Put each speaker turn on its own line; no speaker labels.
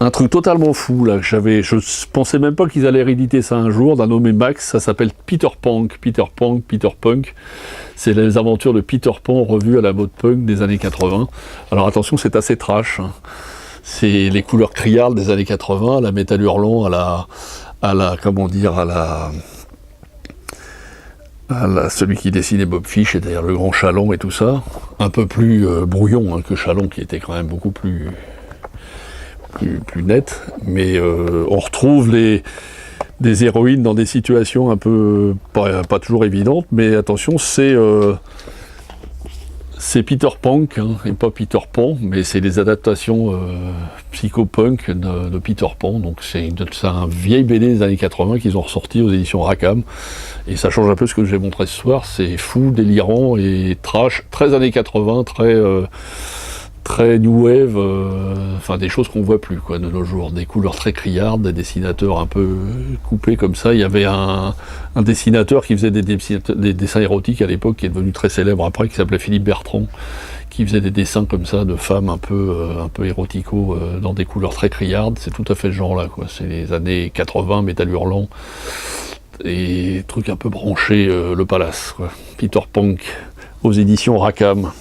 Un truc totalement fou, là, que je pensais même pas qu'ils allaient rééditer ça un jour, d'un nommé Max, ça s'appelle Peter Punk. Peter Punk. C'est les aventures de Peter Pan revues à la mode punk des années 80. Alors attention, c'est assez trash, hein. C'est les couleurs criardes des années 80, la métal hurlant, celui qui dessinait Bob Fish, et d'ailleurs le grand Chalon et tout ça. Un peu plus brouillon, hein, que Chalon, qui était quand même beaucoup plus net, mais on retrouve des héroïnes dans des situations un peu pas toujours évidentes, mais attention, c'est Peter Punk, hein, et pas Peter Pan, mais c'est des adaptations psycho-punk de Peter Pan, donc c'est un vieil BD des années 80 qu'ils ont ressorti aux éditions Rackham, et ça change un peu ce que j'ai montré ce soir. C'est fou, délirant et trash, très années 80, très new wave, enfin des choses qu'on voit plus quoi de nos jours, des couleurs très criardes, des dessinateurs un peu coupés comme ça. Il y avait un dessinateur qui faisait des dessins érotiques à l'époque, qui est devenu très célèbre après, qui s'appelait Philippe Bertrand, qui faisait des dessins comme ça de femmes un peu érotico, dans des couleurs très criardes. C'est tout à fait ce genre là quoi, c'est les années 80, métal hurlant et trucs un peu branchés, le palace quoi. Peter Punk aux éditions Rackham.